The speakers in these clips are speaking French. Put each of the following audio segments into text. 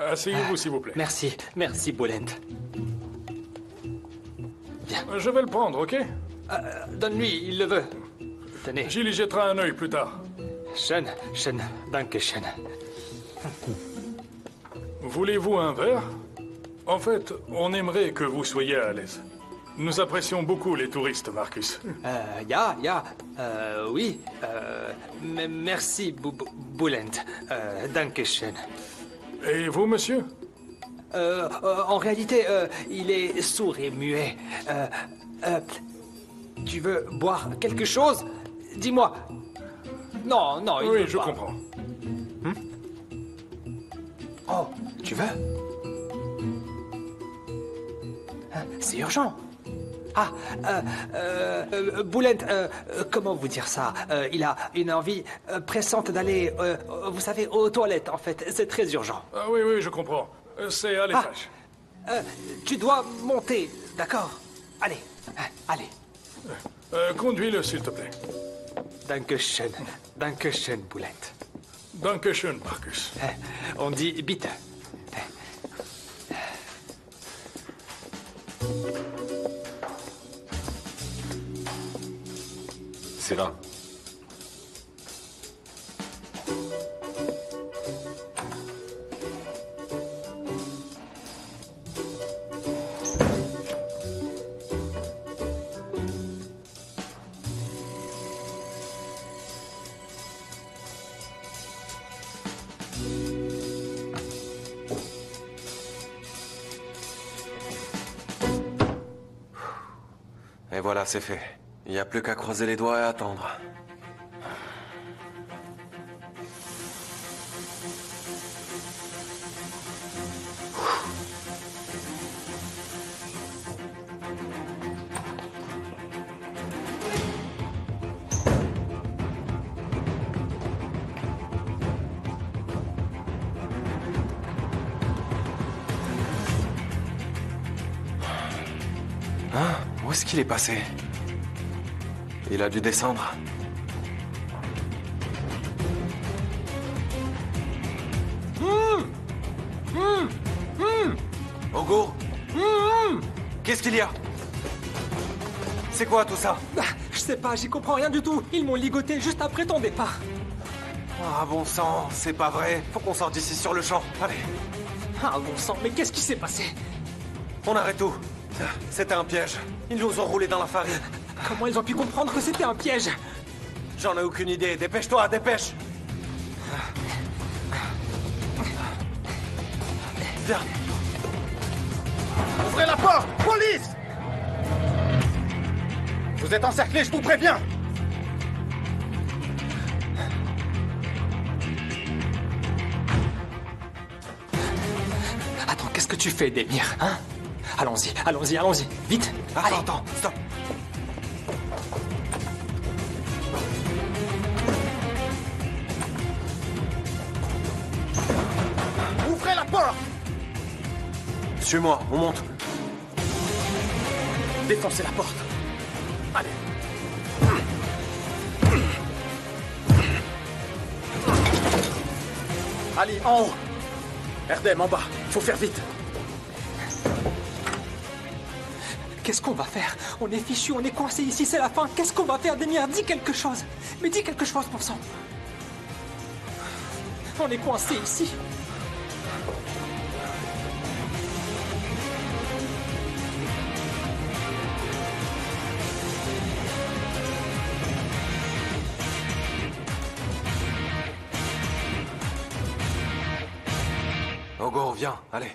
Asseyez-vous, s'il vous plaît. Merci, merci, Boulent. Viens. Je vais le prendre, ok? Donne-lui, il le veut. Tenez. J'y y jettera un œil plus tard. Schön, danke schön. Voulez-vous un verre? En fait, on aimerait que vous soyez à l'aise. Nous apprécions beaucoup les touristes, Marcus. Oui. Merci, Boulent. Danke schön. Et vous, monsieur? En réalité, il est sourd et muet. Tu veux boire quelque chose? Dis-moi. Non, il Oui, veut je pas. comprends. Oh, tu veux? C'est urgent. Boulent, comment vous dire ça? Il a une envie pressante d'aller, vous savez, aux toilettes, en fait. C'est très urgent. Ah oui, je comprends. C'est à l'étage. Tu dois monter, d'accord? Allez. Conduis-le, s'il te plaît. Danke schön, Boulent. Dankeschön, Marcus. On dit bitte. C'est là. Et voilà, c'est fait. Il n'y a plus qu'à croiser les doigts et attendre. Hein? Où est-ce qu'il est passé? Il a dû descendre. Ogo? Qu'est-ce qu'il y a? C'est quoi tout ça? Je sais pas, j'y comprends rien du tout. Ils m'ont ligoté juste après ton départ. Ah bon sang, c'est pas vrai. Faut qu'on sorte d'ici sur le champ. Allez, Ah bon sang, mais qu'est-ce qui s'est passé? on arrête tout. C'était un piège. Ils nous ont roulé dans la farine. Comment ils ont pu comprendre que c'était un piège? J'en ai aucune idée. Dépêche-toi, dépêche. Viens. Ouvrez la porte! Police! Vous êtes encerclés, je vous préviens! Attends, qu'est-ce que tu fais, Demir, hein? Allons-y, vite! Allez. Attends, stop. Ouvrez la porte! Suis-moi, on monte. Défoncez la porte! Allez! Ali, en haut! Erdem, en bas! Faut faire vite! Qu'est-ce qu'on va faire? On est fichu, on est coincé ici, c'est la fin. Qu'est-ce qu'on va faire, Demir? Dis quelque chose. Mais dis quelque chose, bon sang. On est coincé ici. Ogo, viens, allez.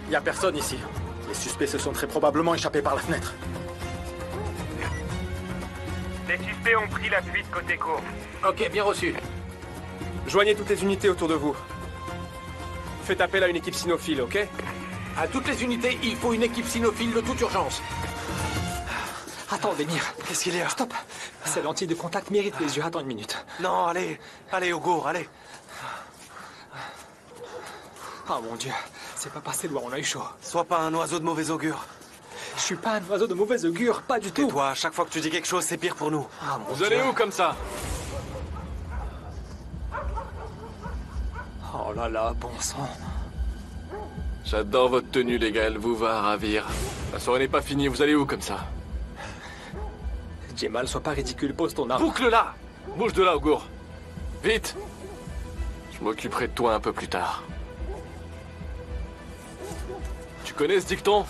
Y a personne ici. Les suspects se sont très probablement échappés par la fenêtre. Les suspects ont pris la fuite côté cour. Ok, bien reçu. Joignez toutes les unités autour de vous. Faites appel à une équipe cynophile, ok? À toutes les unités, il faut une équipe cynophile de toute urgence. Attends, Demir. Qu'est-ce qu'il y a? Stop. Ces lentilles de contact méritent les yeux. Attends une minute. Non, allez. Allez, Augur, allez. Oh mon Dieu. C'est pas passé loin, on a eu chaud. Sois pas un oiseau de mauvais augure. Je suis pas un oiseau de mauvais augure, pas du tout. Et toi, à chaque fois que tu dis quelque chose, c'est pire pour nous. Ah, mon Vous allez où comme ça? Oh là là, bon sang. J'adore votre tenue, les gars, elle vous va à ravir. La soirée n'est pas finie, vous allez où comme ça? Jemal, sois pas ridicule, pose ton arme. Boucle-la! Bouge de là, Augur. Vite! Je m'occuperai de toi un peu plus tard. Tu connais ce dicton?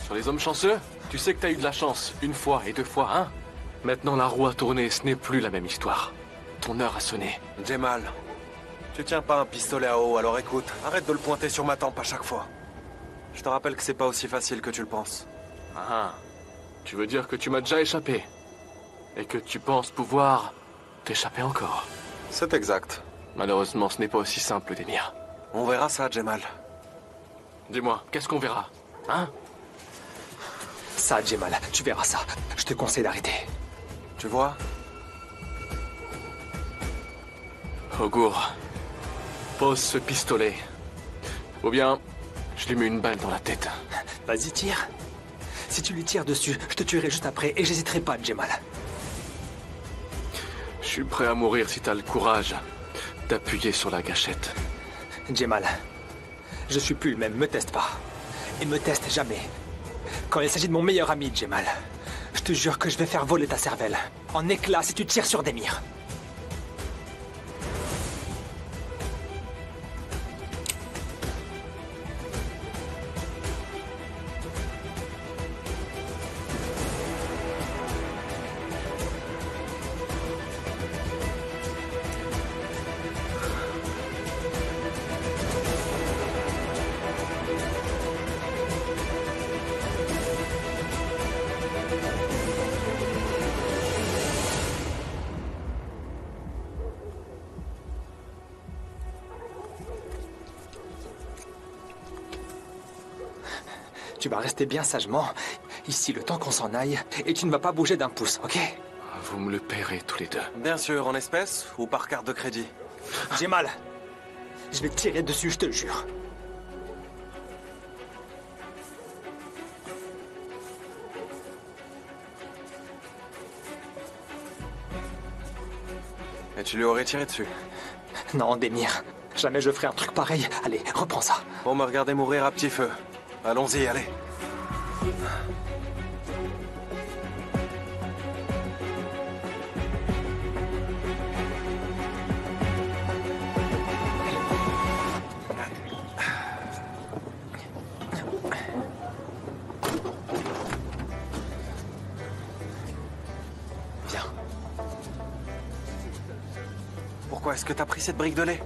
Sur les hommes chanceux? Tu sais que t'as eu de la chance, une fois et deux fois, hein? Maintenant la roue a tourné, ce n'est plus la même histoire. Ton heure a sonné. Jemal, tu tiens pas un pistolet à eau, alors écoute, arrête de le pointer sur ma tempe à chaque fois. Je te rappelle que c'est pas aussi facile que tu le penses. Ah, tu veux dire que tu m'as déjà échappé? Et que tu penses pouvoir t'échapper encore? C'est exact. Malheureusement, ce n'est pas aussi simple, Demir. On verra ça, Jemal. Dis-moi, qu'est-ce qu'on verra? Hein? Ça, Jemal, tu verras ça. Je te conseille d'arrêter. Tu vois? Augur, pose ce pistolet. Ou bien, je lui mets une balle dans la tête. Vas-y, tire. Si tu lui tires dessus, je te tuerai juste après et j'hésiterai pas, Jemal. Je suis prêt à mourir si t'as le courage d'appuyer sur la gâchette. Jemal, je suis plus le même, me teste pas. Et me teste jamais. Quand il s'agit de mon meilleur ami, Jemal, je te jure que je vais faire voler ta cervelle en éclats si tu tires sur Demir. Tu vas rester bien sagement, ici le temps qu'on s'en aille, et tu ne vas pas bouger d'un pouce, ok? Vous me le paierez tous les deux. Bien sûr, en espèces ou par carte de crédit. J'ai mal. Je vais te tirer dessus, je te le jure. Et tu lui aurais tiré dessus. Non, Demir. Jamais je ferai un truc pareil. Allez, reprends ça. On me regardait mourir à petit feu. Allons-y, allez. Viens. Pourquoi est-ce que t'as pris cette brique de lait?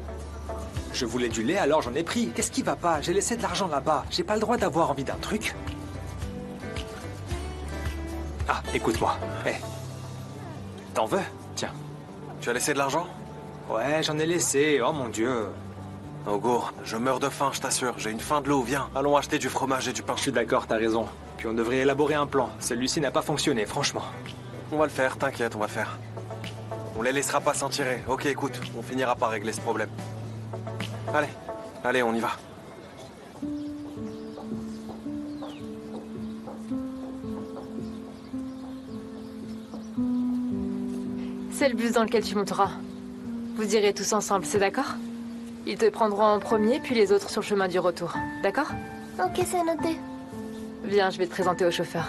Je voulais du lait, alors j'en ai pris. Qu'est-ce qui va pas? J'ai laissé de l'argent là-bas. J'ai pas le droit d'avoir envie d'un truc. Ah, écoute-moi. Hé. T'en veux? Tiens. Tu as laissé de l'argent? Ouais, j'en ai laissé. Oh mon Dieu. Augur, je meurs de faim, je t'assure. J'ai une faim de l'eau, viens. Allons acheter du fromage et du pain. Je suis d'accord, t'as raison. Puis on devrait élaborer un plan. Celui-ci n'a pas fonctionné, franchement. On va le faire, t'inquiète, on va le faire. On les laissera pas s'en tirer. Ok, écoute, on finira par régler ce problème. Allez, allez, on y va. C'est le bus dans lequel tu monteras. Vous irez tous ensemble, c'est d'accord? Ils te prendront en premier, puis les autres sur le chemin du retour. D'accord? Ok, c'est noté. Viens, je vais te présenter au chauffeur.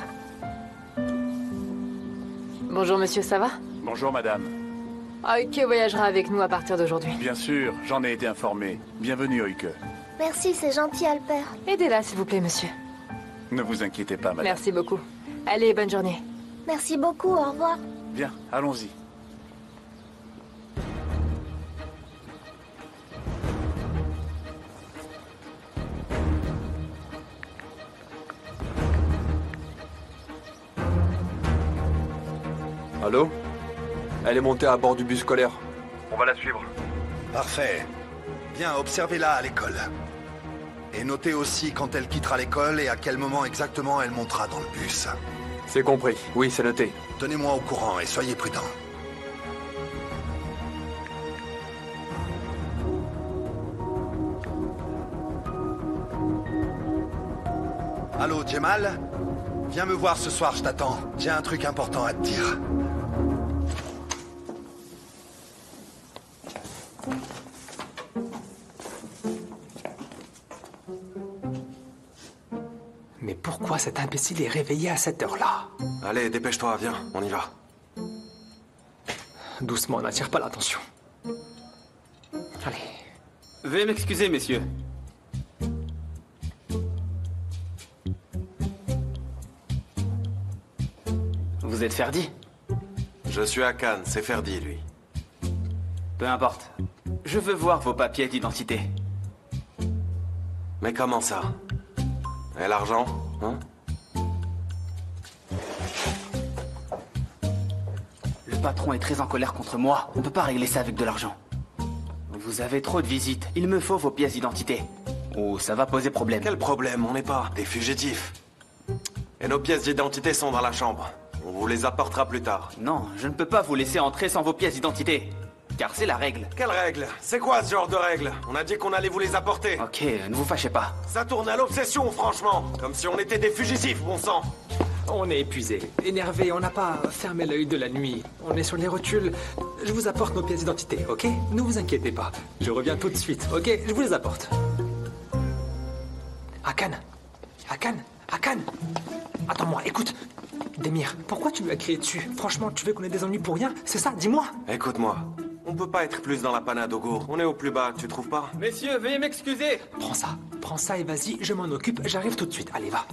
Bonjour monsieur, ça va? Bonjour madame. Oike voyagera avec nous à partir d'aujourd'hui. Bien sûr, j'en ai été informé. Bienvenue Oike. Merci, c'est gentil, Alper. Aidez-la, s'il vous plaît, monsieur. Ne vous inquiétez pas madame. Merci beaucoup. Allez, bonne journée. Merci beaucoup, au revoir. Bien, allons-y. Allô? Elle est montée à bord du bus scolaire. On va la suivre. Parfait. Bien, observez-la à l'école. Et notez aussi quand elle quittera l'école et à quel moment exactement elle montera dans le bus. C'est compris. Oui, c'est noté. Tenez-moi au courant et soyez prudents. Allô, Jemal? Viens me voir ce soir, je t'attends. J'ai un truc important à te dire. Mais pourquoi cet imbécile est réveillé à cette heure-là? Allez, dépêche-toi, viens, on y va. Doucement, n'attire pas l'attention. Allez. Veuillez m'excuser, messieurs. Vous êtes Ferdi? Je suis à Cannes, c'est Ferdi, lui. Peu importe. Je veux voir vos papiers d'identité. Mais comment ça? Et l'argent, hein? Le patron est très en colère contre moi. On peut pas régler ça avec de l'argent. Vous avez trop de visites. Il me faut vos pièces d'identité. Ou ça va poser problème. Quel problème? On n'est pas des fugitifs. Et nos pièces d'identité sont dans la chambre. On vous les apportera plus tard. Non, je ne peux pas vous laisser entrer sans vos pièces d'identité. Car c'est la règle. Quelle règle? C'est quoi ce genre de règle? On a dit qu'on allait vous les apporter. Ok, ne vous fâchez pas. Ça tourne à l'obsession, franchement. Comme si on était des fugitifs, bon sang. On est épuisé, énervé, on n'a pas fermé l'œil de la nuit. On est sur les rotules. Je vous apporte nos pièces d'identité, ok? Ne vous inquiétez pas. Je reviens tout de suite, ok? Je vous les apporte. Hakan! Hakan! Hakan! Attends-moi, écoute. Demir, pourquoi tu lui as crié dessus? Franchement, tu veux qu'on ait des ennuis pour rien? C'est ça, dis-moi. Écoute-moi. On peut pas être plus dans la panade, Ogo. On est au plus bas, tu trouves pas? Messieurs, veuillez m'excuser. Prends ça et vas-y, je m'en occupe, j'arrive tout de suite. Allez, va.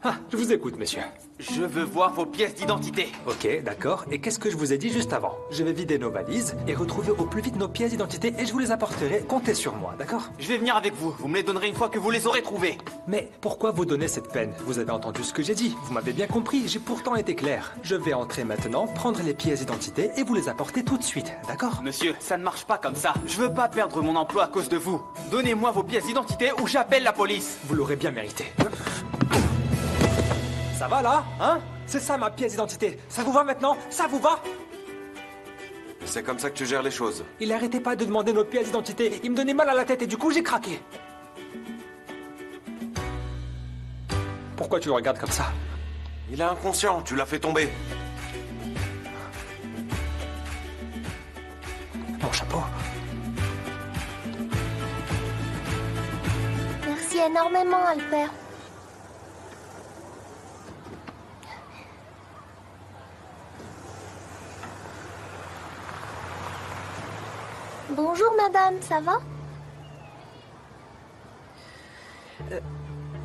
Ah, je vous écoute, monsieur. Je veux voir vos pièces d'identité. Ok, d'accord. Et qu'est-ce que je vous ai dit juste avant? Je vais vider nos valises et retrouver au plus vite nos pièces d'identité et je vous les apporterai. Comptez sur moi, d'accord? Je vais venir avec vous. Vous me les donnerez une fois que vous les aurez trouvées. Mais pourquoi vous donner cette peine? Vous avez entendu ce que j'ai dit. Vous m'avez bien compris. J'ai pourtant été clair. Je vais entrer maintenant, prendre les pièces d'identité et vous les apporter tout de suite, d'accord? Monsieur, ça ne marche pas comme ça. Je veux pas perdre mon emploi à cause de vous. Donnez-moi vos pièces d'identité ou j'appelle la police. Vous l'aurez bien mérité. Ça va là, hein? C'est ça ma pièce d'identité. Ça vous va maintenant? Ça vous va? C'est comme ça que tu gères les choses. Il arrêtait pas de demander nos pièces d'identité. Il me donnait mal à la tête et du coup j'ai craqué. Pourquoi tu le regardes comme ça? Il est inconscient, tu l'as fait tomber. Mon chapeau. Merci énormément, Alper. Bonjour madame, ça va?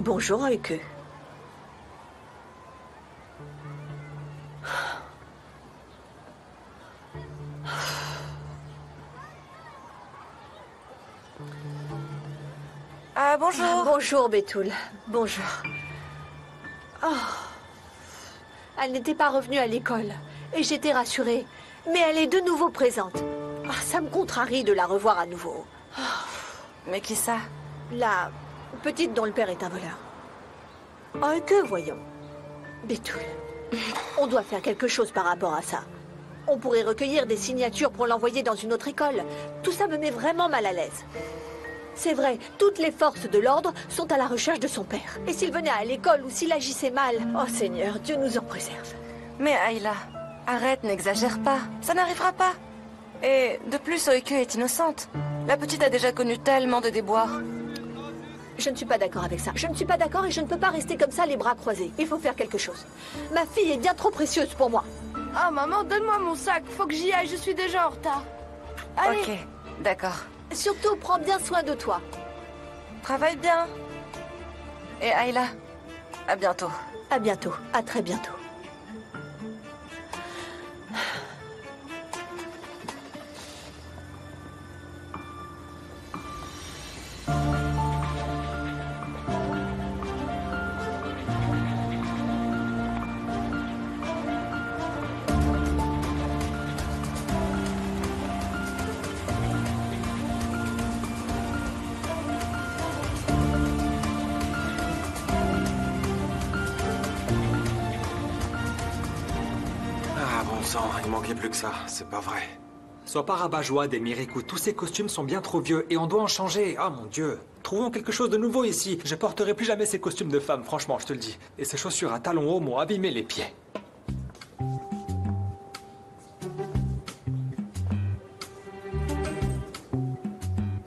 Bonjour Euke. Ah, bonjour. Bonjour Bétoul. Bonjour. Oh. Elle n'était pas revenue à l'école et j'étais rassurée. Mais elle est de nouveau présente. Ah, ça me contrarie de la revoir à nouveau. Oh. Mais qui ça? La petite dont le père est un voleur. Oh, que voyons. Bétoul, on doit faire quelque chose par rapport à ça. On pourrait recueillir des signatures pour l'envoyer dans une autre école. Tout ça me met vraiment mal à l'aise. C'est vrai, toutes les forces de l'ordre sont à la recherche de son père. Et s'il venait à l'école ou s'il agissait mal, oh Seigneur, Dieu nous en préserve. Mais Ayla, arrête, n'exagère pas. Ça n'arrivera pas. Et de plus, Oike est innocente. La petite a déjà connu tellement de déboires. Je ne suis pas d'accord avec ça. Je ne suis pas d'accord et je ne peux pas rester comme ça les bras croisés. Il faut faire quelque chose. Ma fille est bien trop précieuse pour moi. Ah maman, donne-moi mon sac. Faut que j'y aille, je suis déjà en retard. Allez. Ok, d'accord. Surtout, prends bien soin de toi. Travaille bien. Et Ayla, à bientôt. À bientôt. À très bientôt. sang, il manquait plus que ça, c'est pas vrai. Sois pas rabat-joie, Demir, écoute, tous ces costumes sont bien trop vieux et on doit en changer. Ah mon Dieu. Trouvons quelque chose de nouveau ici. Je porterai plus jamais ces costumes de femme, franchement, je te le dis. Et ces chaussures à talons hauts m'ont abîmé les pieds.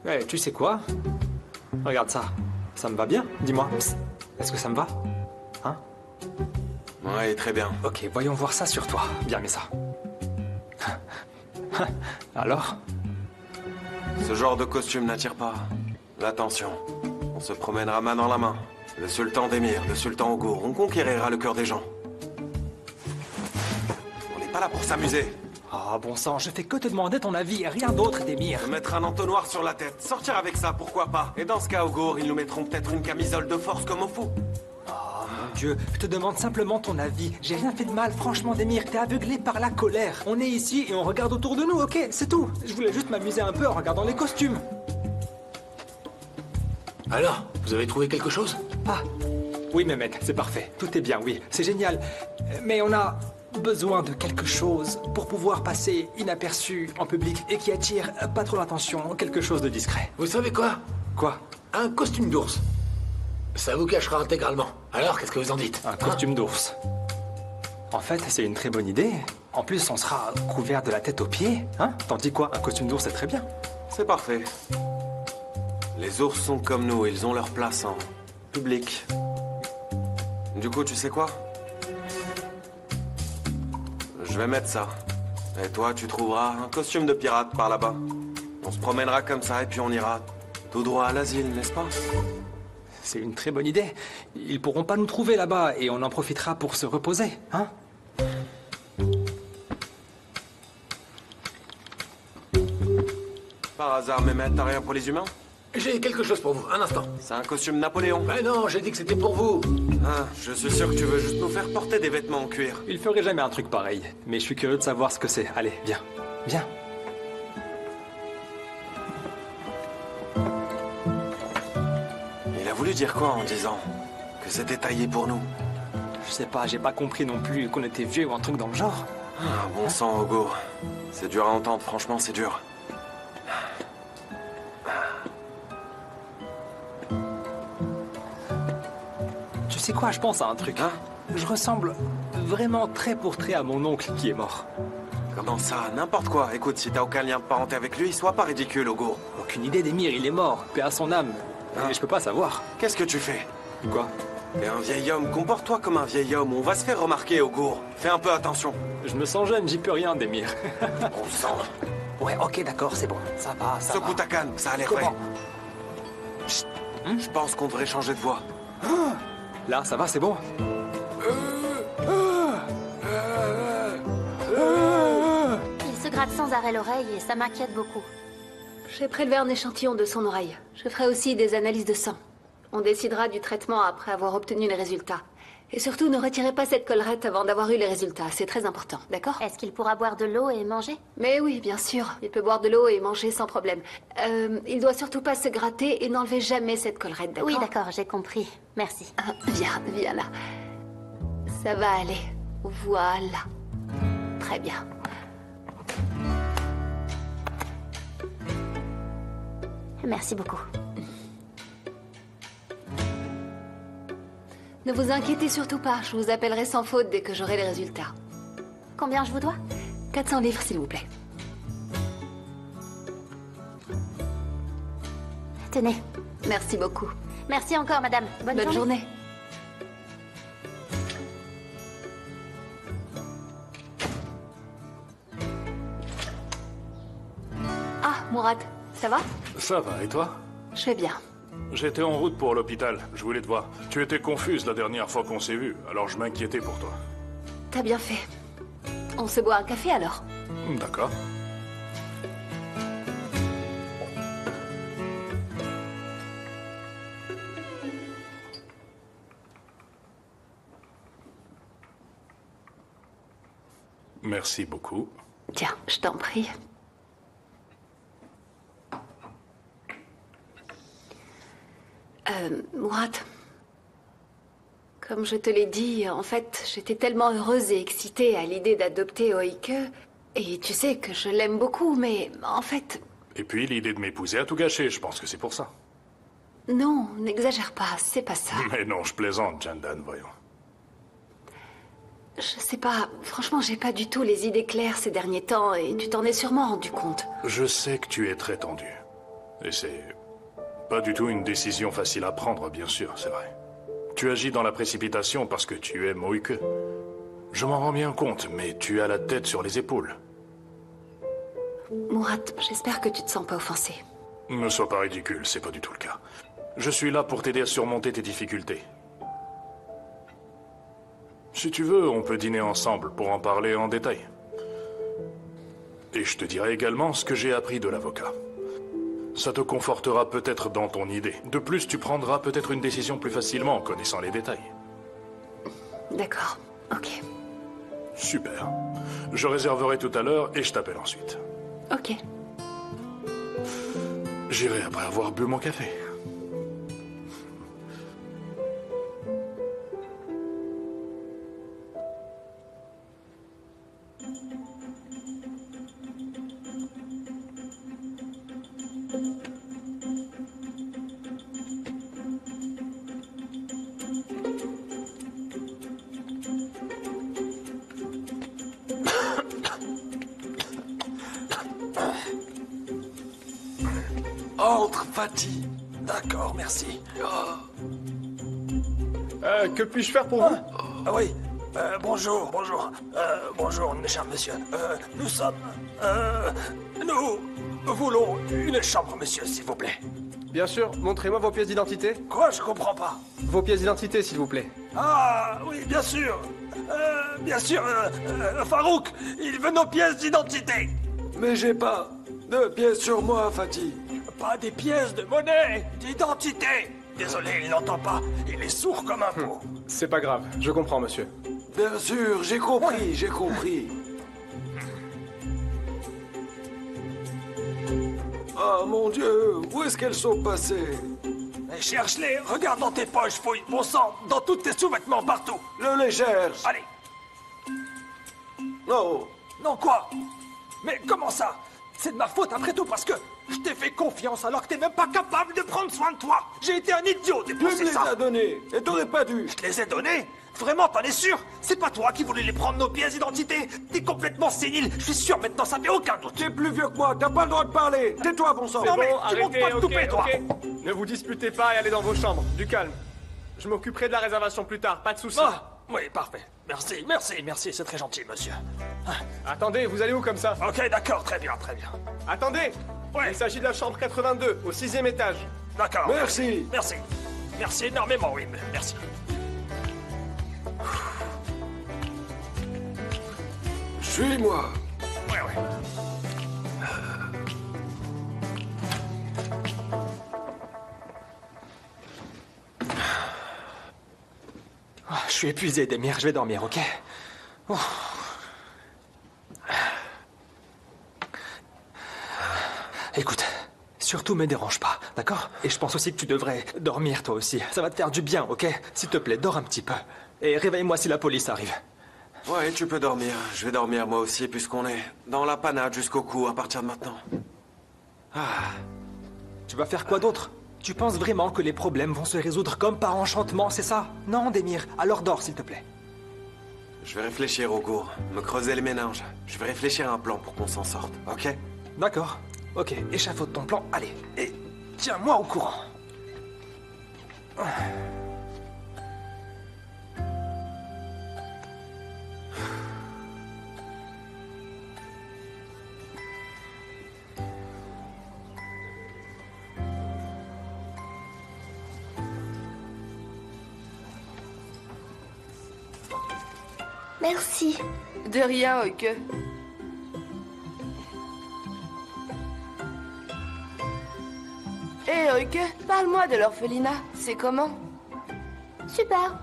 Eh, tu sais quoi? Regarde ça. Ça me va bien? Dis-moi. Est-ce que ça me va? Hein? Ouais, très bien. Ok, voyons voir ça sur toi. Bien, mais ça. Alors? Ce genre de costume n'attire pas l'attention. On se promènera main dans la main. Le sultan d'Emir, le sultan Ogur, on conquérira le cœur des gens. On n'est pas là pour s'amuser. Ah, bon sang, je fais que te demander ton avis, rien d'autre, Demir. Se mettre un entonnoir sur la tête, sortir avec ça, pourquoi pas? Et dans ce cas, Ogur, ils nous mettront peut-être une camisole de force comme au fou. Oh mon Dieu, je te demande simplement ton avis. J'ai rien fait de mal, franchement, Demir, t'es aveuglé par la colère. On est ici et on regarde autour de nous, ok? C'est tout. Je voulais juste m'amuser un peu en regardant les costumes. Alors, vous avez trouvé quelque chose? Ah, oui, Mehmet, c'est parfait. Tout est bien, oui, c'est génial. Mais on a besoin de quelque chose pour pouvoir passer inaperçu en public et qui attire pas trop l'attention, quelque chose de discret. Vous savez quoi? Quoi? Un costume d'ours. Ça vous cachera intégralement. Alors, qu'est-ce que vous en dites? Un costume d'ours. En fait, c'est une très bonne idée. En plus, on sera couvert de la tête aux pieds, hein? T'en dis quoi? Un costume d'ours, c'est très bien. C'est parfait. Les ours sont comme nous, ils ont leur place en public. Du coup, tu sais quoi? Je vais mettre ça. Et toi, tu trouveras un costume de pirate par là-bas. On se promènera comme ça et puis on ira tout droit à l'asile, n'est-ce pas? C'est une très bonne idée. Ils pourront pas nous trouver là-bas et on en profitera pour se reposer, hein? Par hasard, Mehmet, t'as rien pour les humains? J'ai quelque chose pour vous, un instant. C'est un costume Napoléon. Mais non, j'ai dit que c'était pour vous. Ah, je suis sûr que tu veux juste nous faire porter des vêtements en cuir. Il ferait jamais un truc pareil, mais je suis curieux de savoir ce que c'est. Allez, viens. Viens. Il a voulu dire quoi en disant que c'était taillé pour nous? Je sais pas, j'ai pas compris non plus qu'on était vieux ou un truc dans le genre. Ah, bon sang, Ogur. C'est dur à entendre, franchement, c'est dur. Tu sais quoi, je pense à un truc. Hein? Je ressemble vraiment trait pour trait à mon oncle qui est mort. Comment ça? N'importe quoi. Écoute, si t'as aucun lien de parenté avec lui, sois pas ridicule, Ogur. Aucune idée d'Emir, il est mort. Paix à son âme. Et je peux pas savoir. Qu'est-ce que tu fais? Quoi? T'es un vieil homme, comporte-toi comme un vieil homme. On va se faire remarquer, Ogur. Fais un peu attention. Je me sens jeune, j'y peux rien, Demir. On sent. Ouais, ok, d'accord, c'est bon. Ça va, ça va. Secoue ta canne, ça a l'air vrai. Chut. Je pense qu'on devrait changer de voix. Là, ça va, c'est bon. Il se gratte sans arrêt l'oreille et ça m'inquiète beaucoup. J'ai prélevé un échantillon de son oreille. Je ferai aussi des analyses de sang. On décidera du traitement après avoir obtenu les résultats. Et surtout, ne retirez pas cette collerette avant d'avoir eu les résultats. C'est très important, d'accord? Est-ce qu'il pourra boire de l'eau et manger? Mais oui, bien sûr. Il peut boire de l'eau et manger sans problème. Il doit surtout pas se gratter et n'enlever jamais cette collerette, d'accord? Oui, d'accord, j'ai compris. Merci. Viens là. Ça va aller. Voilà. Très bien. Merci beaucoup. Ne vous inquiétez surtout pas. Je vous appellerai sans faute dès que j'aurai les résultats. Combien je vous dois? 400 livres, s'il vous plaît. Tenez. Merci beaucoup. Merci encore, madame. Bonne journée. Ah, Mourad, ça va? Ça va, et toi? Je vais bien. J'étais en route pour l'hôpital. Je voulais te voir. Tu étais confuse la dernière fois qu'on s'est vu, alors je m'inquiétais pour toi. T'as bien fait. On se boit un café alors? D'accord. Merci beaucoup. Tiens, je t'en prie. Mourad, Comme je te l'ai dit, en fait, j'étais tellement heureuse et excitée à l'idée d'adopter Oike. Et tu sais que je l'aime beaucoup, mais en fait... Et puis l'idée de m'épouser a tout gâché, je pense que c'est pour ça. Non, n'exagère pas, c'est pas ça. Mais non, je plaisante, Jandan, voyons. Je sais pas, franchement, j'ai pas du tout les idées claires ces derniers temps, et tu t'en es sûrement rendu compte. Je sais que tu es très tendu. Et c'est pas du tout une décision facile à prendre, bien sûr, c'est vrai. Tu agis dans la précipitation parce que tu aimes Oike. Je m'en rends bien compte, mais tu as la tête sur les épaules. Murat, j'espère que tu te sens pas offensé. Ne sois pas ridicule, c'est pas du tout le cas. Je suis là pour t'aider à surmonter tes difficultés. Si tu veux, on peut dîner ensemble pour en parler en détail. Et je te dirai également ce que j'ai appris de l'avocat. Ça te confortera peut-être dans ton idée. De plus, tu prendras peut-être une décision plus facilement en connaissant les détails. D'accord, ok. Super. Je réserverai tout à l'heure et je t'appelle ensuite. Ok. J'irai après avoir bu mon café. Entre, Fatih. D'accord, merci. Que puis-je faire pour vous? Oui. Bonjour, bonjour. Bonjour, cher monsieur. Nous sommes... nous voulons une chambre, monsieur, s'il vous plaît. Bien sûr, montrez-moi vos pièces d'identité. Quoi? Je comprends pas. Vos pièces d'identité, s'il vous plaît. Ah, oui, bien sûr. Bien sûr, Farouk, il veut nos pièces d'identité. Mais j'ai pas de pièces sur moi, Fatih. Pas des pièces de monnaie, d'identité. Désolé, il n'entend pas. Il est sourd comme un pot. C'est pas grave, je comprends, monsieur. Bien sûr, j'ai compris, j'ai compris. Oh mon Dieu, où est-ce qu'elles sont passées? Cherche-les, regarde dans tes poches, fouille, bon sang, dans tous tes sous-vêtements, partout. Je les cherche. Allez. Non. Non quoi? Mais comment ça? C'est de ma faute après tout parce que je t'ai fait confiance alors que t'es même pas capable de prendre soin de toi. J'ai été un idiot de penser ça. Tu me les as donnés et t'aurais pas dû. Je te les ai donnés? Vraiment, t'en es sûr? C'est pas toi qui voulais les prendre nos pièces d'identité? T'es complètement sénile, je suis sûr maintenant, ça fait aucun doute. T'es plus vieux que moi, t'as pas le droit de parler. Tais-toi, bon sang. Non mais, tu montes pas de toupet, toi. Ne vous disputez pas et allez dans vos chambres. Du calme. Je m'occuperai de la réservation plus tard, pas de soucis. Ah, oui, parfait. Merci, merci, merci, c'est très gentil, monsieur. Attendez, vous allez où comme ça? Ok, d'accord, très bien, très bien. Attendez. Ouais. Il s'agit de la chambre 82, au 6e étage. D'accord. Merci. Merci. Merci énormément, oui, merci. Suis-moi. Ouais. Oh, je suis épuisé, Demir, je vais dormir, ok? Oh. Écoute, surtout me dérange pas, d'accord? Et je pense aussi que tu devrais dormir toi aussi. Ça va te faire du bien, ok? S'il te plaît, dors un petit peu. Et réveille-moi si la police arrive. Ouais, tu peux dormir. Je vais dormir moi aussi, puisqu'on est dans la panade jusqu'au cou à partir de maintenant. Ah. Tu vas faire quoi d'autre? Tu penses vraiment que les problèmes vont se résoudre comme par enchantement, c'est ça? Non, Demir, alors dors, s'il te plaît. Je vais réfléchir au cours, me creuser les méninges. Je vais réfléchir à un plan pour qu'on s'en sorte, ok? D'accord. Ok, échafaude ton plan, allez. Et tiens-moi au courant. Merci. De rien, Oike. Hé, Oike, parle-moi de l'orphelinat. C'est comment? Super.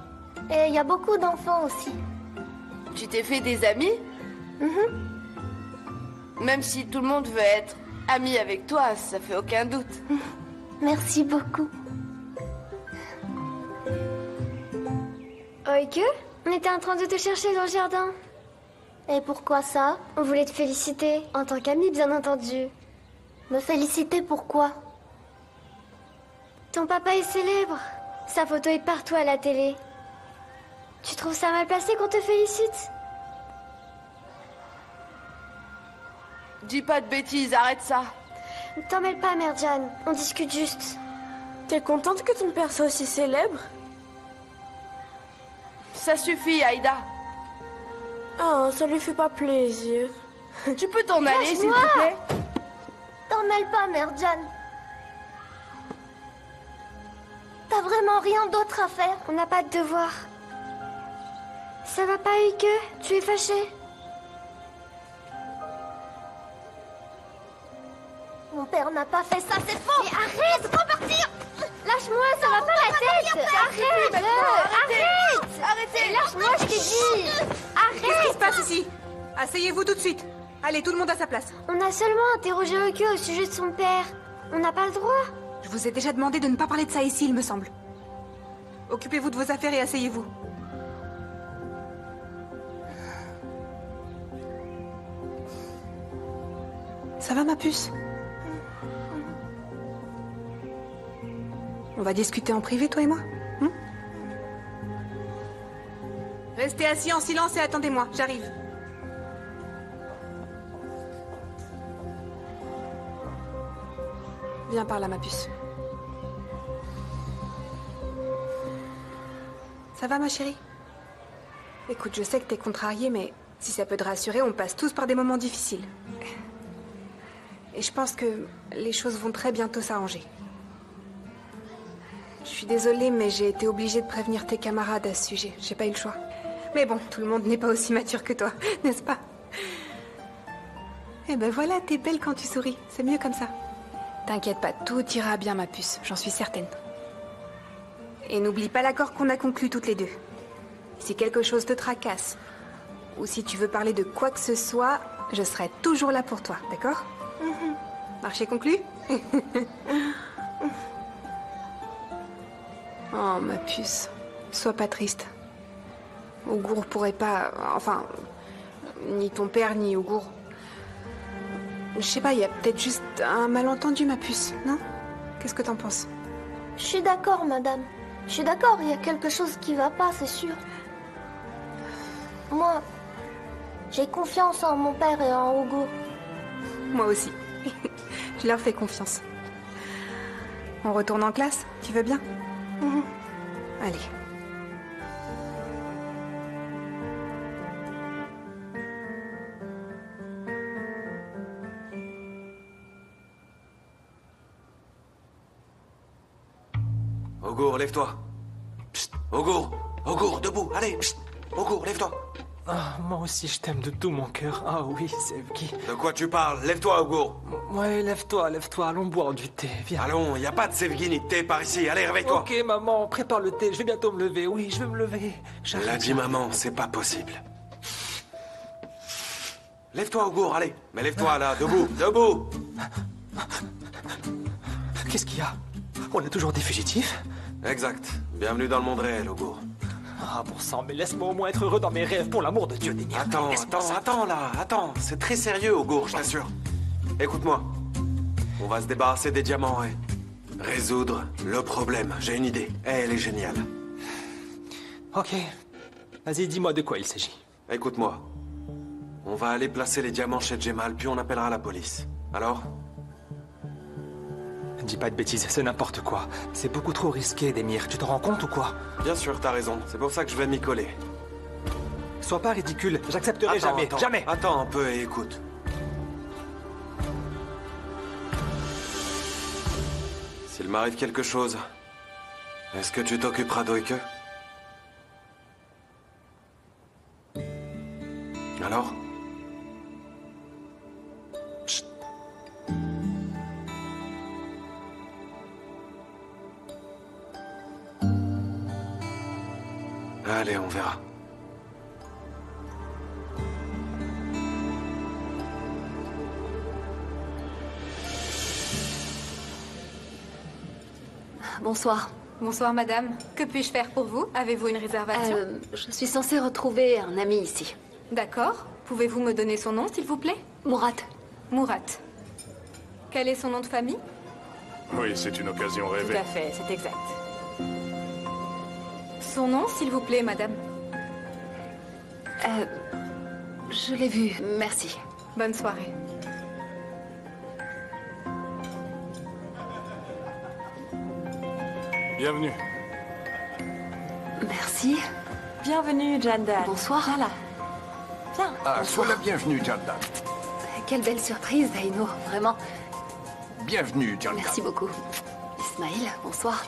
Et il y a beaucoup d'enfants aussi. Tu t'es fait des amis? Même si tout le monde veut être ami avec toi, ça fait aucun doute. Merci beaucoup. Oike? On était en train de te chercher dans le jardin. Et pourquoi ça? On voulait te féliciter, en tant qu'ami bien entendu. Me féliciter pourquoi? Ton papa est célèbre. Sa photo est partout à la télé. Tu trouves ça mal placé qu'on te félicite? Dis pas de bêtises, arrête ça. Ne t'en mêle pas, Merjan. On discute juste. T'es contente que ton père soit aussi célèbre? Ça suffit, Aïda. Oh, ça lui fait pas plaisir. Tu peux t'en aller, s'il te plaît? T'en mêle pas, Merjan. T'as vraiment rien d'autre à faire? On n'a pas de devoir. Ça va pas, Oike? Tu es fâché? Mon père n'a pas fait ça, c'est faux! Mais arrête! Laisse-moi partir! Lâche-moi, ça va pas la tête! Arrête! Arrête! Arrêtez! Lâche-moi, je t'ai dit! Arrête! Qu'est-ce qui se passe ici? Asseyez-vous tout de suite. Allez, tout le monde à sa place. On a seulement interrogé Oike au sujet de son père. On n'a pas le droit. Je vous ai déjà demandé de ne pas parler de ça ici, il me semble. Occupez-vous de vos affaires et asseyez-vous. Ça va, ma puce? On va discuter en privé, toi et moi? Restez assis en silence et attendez-moi, j'arrive. Viens par là, ma puce. Ça va, ma chérie? Écoute, je sais que t'es contrariée, mais si ça peut te rassurer, on passe tous par des moments difficiles. Et je pense que les choses vont très bientôt s'arranger. Je suis désolée, mais j'ai été obligée de prévenir tes camarades à ce sujet. J'ai pas eu le choix. Mais bon, tout le monde n'est pas aussi mature que toi, n'est-ce pas? Eh ben voilà, t'es belle quand tu souris. C'est mieux comme ça. T'inquiète pas, tout ira bien, ma puce. J'en suis certaine. Et n'oublie pas l'accord qu'on a conclu toutes les deux. Si quelque chose te tracasse, ou si tu veux parler de quoi que ce soit, je serai toujours là pour toi, d'accord? Marché conclu? Oh, ma puce. Sois pas triste. Ougour pourrait pas... Enfin... Ni ton père, ni Ougour. Je sais pas, il y a peut-être juste un malentendu, ma puce, non? Qu'est-ce que t'en penses? Je suis d'accord, madame. Je suis d'accord, il y a quelque chose qui va pas, c'est sûr. Moi, j'ai confiance en mon père et en Ougour. Moi aussi. Je leur fais confiance. On retourne en classe? Tu veux bien? Allez. Ougour, lève-toi. Psst, Ougour, Ougour, debout, allez, psst. Ougour, lève-toi. Ah, moi aussi je t'aime de tout mon cœur. Ah oui, Sevgi. De quoi tu parles? Lève-toi, Ougour. Ouais, lève-toi, allons boire du thé, viens. Allons, y a pas de Sevgi ni de thé par ici, allez, réveille-toi. Ok, maman, prépare le thé, je vais bientôt me lever. Oui, je vais me lever. Elle a dit maman, c'est pas possible. Lève-toi, Ougour, allez. Mais lève-toi, là, debout, debout. Qu'est-ce qu'il y a? On a toujours des fugitifs? Exact. Bienvenue dans le monde réel, Ougour. Ah, bon sang, mais laisse-moi au moins être heureux dans mes rêves, pour l'amour de Dieu, Dénia. Attends, là, attends. C'est très sérieux, Ougour, je t'assure. Écoute-moi. On va se débarrasser des diamants et résoudre le problème. J'ai une idée. Elle est géniale. Ok. Vas-y, dis-moi de quoi il s'agit. Écoute-moi. On va aller placer les diamants chez Jemal, puis on appellera la police. Alors? Dis pas de bêtises, c'est n'importe quoi. C'est beaucoup trop risqué, Demir. Tu te rends compte ou quoi? Bien sûr, t'as raison. C'est pour ça que je vais m'y coller. Sois pas ridicule. J'accepterai jamais. Jamais. Attends un peu et écoute. S'il m'arrive quelque chose, est-ce que tu t'occuperas d'Oike? Alors? Chut. Allez, on verra. Bonsoir. Bonsoir madame. Que puis-je faire pour vous? Avez-vous une réservation? Je suis censée retrouver un ami ici. D'accord. Pouvez-vous me donner son nom, s'il vous plaît? Murat. Murat. Quel est son nom de famille? Oui, c'est une occasion rêvée. Tout à fait, c'est exact. Son nom, s'il vous plaît, madame? Je l'ai vu, merci. Bonne soirée. Bienvenue. Merci. Bienvenue, Jandan. Bonsoir. Voilà. Viens. Ah, sois la bienvenue, Jandan. Quelle belle surprise, Daino, vraiment. Bienvenue, Jandan. Merci beaucoup. Ismaël, bonsoir.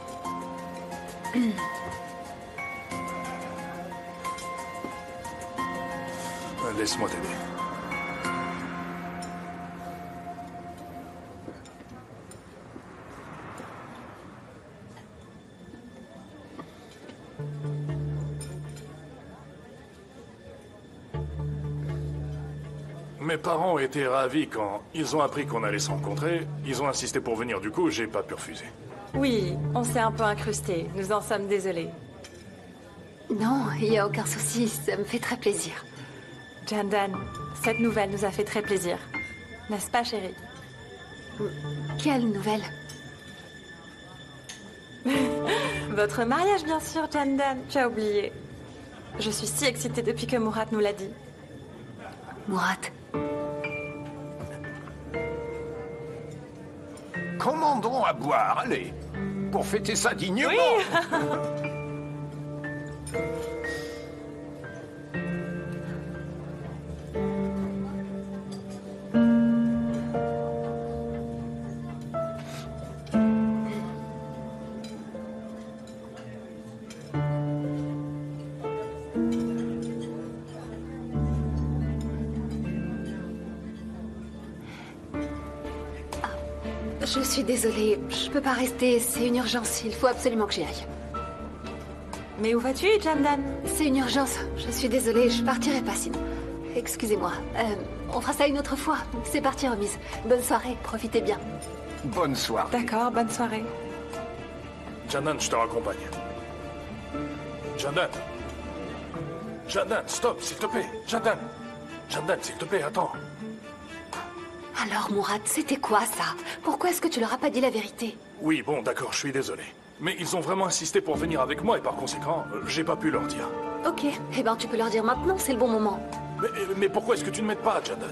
Laisse-moi t'aider. Mes parents étaient ravis quand ils ont appris qu'on allait se rencontrer. Ils ont insisté pour venir, du coup, j'ai pas pu refuser. Oui, on s'est un peu incrusté. Nous en sommes désolés. Non, il n'y a aucun souci, ça me fait très plaisir. Jandan, cette nouvelle nous a fait très plaisir. N'est-ce pas, chérie? Quelle nouvelle? Votre mariage, bien sûr, Jandan. Tu as oublié. Je suis si excitée depuis que Murat nous l'a dit. Murat. Commandons à boire, allez. Pour fêter ça dignement. Oui. Je suis désolée, je peux pas rester, c'est une urgence, il faut absolument que j'y aille. Mais où vas-tu, Jandan? C'est une urgence, je suis désolée, je partirai pas sinon. Excusez-moi, on fera ça une autre fois. C'est parti, remise. Bonne soirée, profitez bien. Bonne soirée. D'accord, bonne soirée. Jandan, je te raccompagne. Jandan. Jandan, stop, s'il te plaît. Jandan. Jandan, s'il te plaît, attends. Alors, Murat, c'était quoi ça? Pourquoi est-ce que tu leur as pas dit la vérité? Oui, bon, d'accord, je suis désolé. Mais ils ont vraiment insisté pour venir avec moi et par conséquent, j'ai pas pu leur dire. Ok, eh ben tu peux leur dire maintenant, c'est le bon moment. Mais pourquoi est-ce que tu ne m'aides pas, Jandan?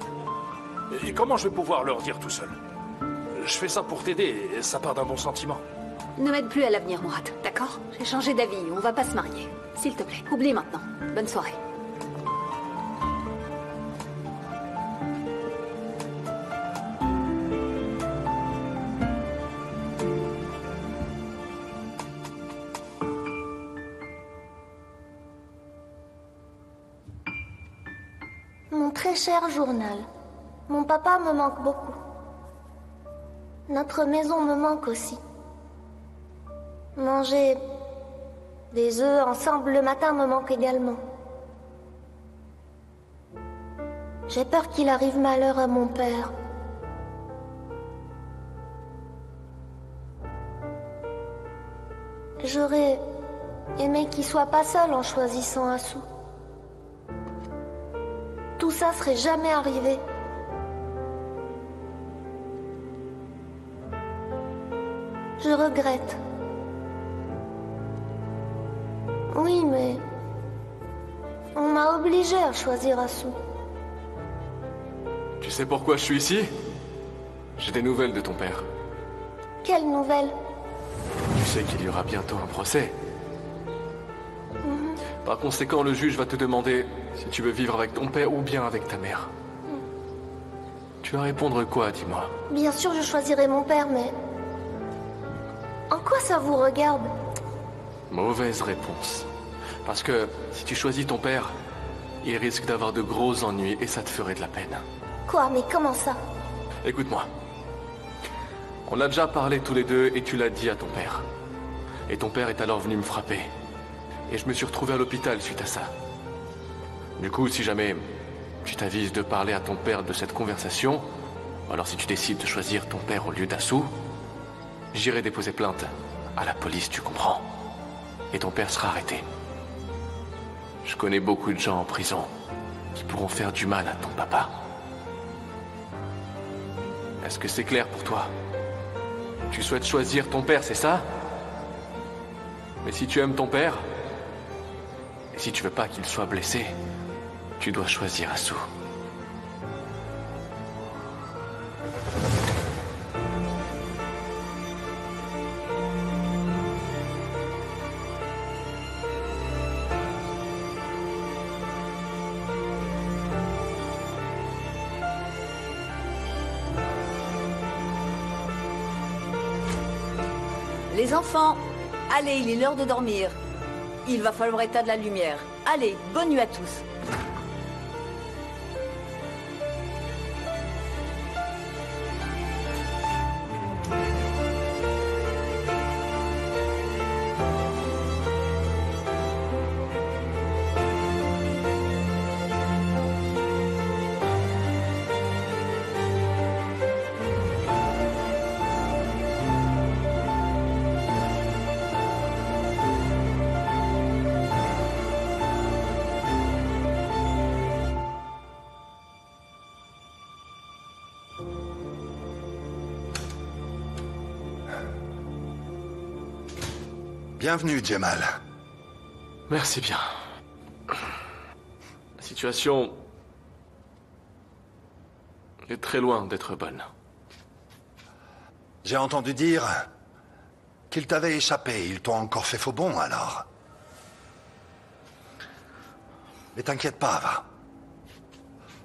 Et comment je vais pouvoir leur dire tout seul? Je fais ça pour t'aider et ça part d'un bon sentiment. Ne m'aide plus à l'avenir, Murat, d'accord? J'ai changé d'avis, on va pas se marier. S'il te plaît, oublie maintenant. Bonne soirée. Mon très cher journal, mon papa me manque beaucoup. Notre maison me manque aussi. Manger des œufs ensemble le matin me manque également. J'ai peur qu'il arrive malheur à mon père. J'aurais aimé qu'il soit pas seul en choisissant Assou. Tout ça serait jamais arrivé. Je regrette. Oui, mais on m'a obligé à choisir Assou. Tu sais pourquoi je suis ici? J'ai des nouvelles de ton père. Quelle nouvelle? Tu sais qu'il y aura bientôt un procès. Par conséquent, le juge va te demander si tu veux vivre avec ton père ou bien avec ta mère. Tu vas répondre quoi, dis-moi? Bien sûr, je choisirai mon père, mais... En quoi ça vous regarde? Mauvaise réponse. Parce que si tu choisis ton père, il risque d'avoir de gros ennuis et ça te ferait de la peine. Quoi? Mais comment ça? Écoute-moi. On a déjà parlé tous les deux et tu l'as dit à ton père. Et ton père est alors venu me frapper. Et je me suis retrouvé à l'hôpital suite à ça. Du coup, si jamais tu t'avises de parler à ton père de cette conversation, ou alors si tu décides de choisir ton père au lieu d'Assou, j'irai déposer plainte à la police, tu comprends? et ton père sera arrêté. Je connais beaucoup de gens en prison qui pourront faire du mal à ton papa. Est-ce que c'est clair pour toi? Tu souhaites choisir ton père, c'est ça? Mais si tu aimes ton père, et si tu veux pas qu'il soit blessé, tu dois choisir Asu. Les enfants, allez, il est l'heure de dormir. Il va falloir éteindre la lumière. Allez, bonne nuit à tous. Bienvenue, Jemal. Merci bien. La situation est très loin d'être bonne. J'ai entendu dire qu'ils t'avaient échappé. Ils t'ont encore fait faux bond, alors. Mais t'inquiète pas, va.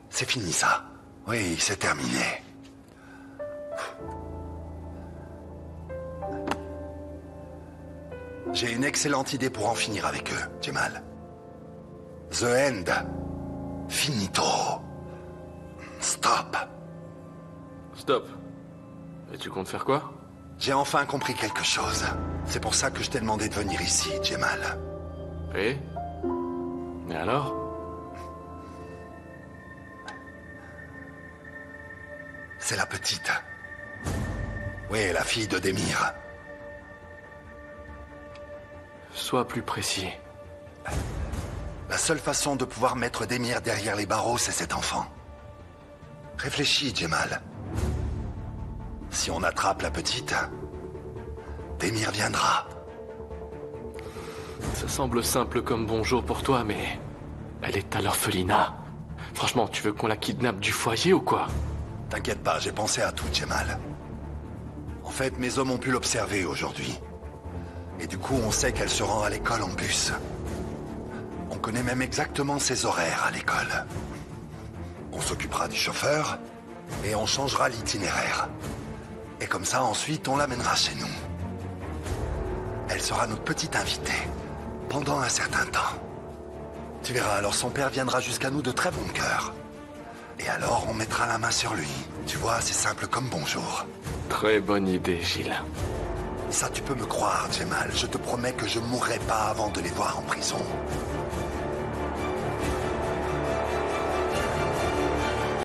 C'est fini, ça. Oui, c'est terminé. J'ai une excellente idée pour en finir avec eux, Jemal. The end. Finito. Stop. Stop. Et tu comptes faire quoi? J'ai enfin compris quelque chose. C'est pour ça que je t'ai demandé de venir ici, Jemal. Et alors? C'est la petite. Oui, la fille de Demir. Sois plus précis. La seule façon de pouvoir mettre Demir derrière les barreaux, c'est cet enfant. Réfléchis, Jemal. Si on attrape la petite, Demir viendra. Ça semble simple comme bonjour pour toi, mais elle est à l'orphelinat. Franchement, tu veux qu'on la kidnappe du foyer ou quoi? T'inquiète pas, j'ai pensé à tout, Jemal. En fait, mes hommes ont pu l'observer aujourd'hui. Et du coup, on sait qu'elle se rend à l'école en bus. On connaît même exactement ses horaires à l'école. On s'occupera du chauffeur et on changera l'itinéraire. Et comme ça, ensuite, on l'amènera chez nous. Elle sera notre petite invitée pendant un certain temps. Tu verras, alors son père viendra jusqu'à nous de très bon cœur. Et alors, on mettra la main sur lui. Tu vois, c'est simple comme bonjour. Très bonne idée, Gilles. Ça, tu peux me croire, Jemal. Je te promets que je mourrai pas avant de les voir en prison.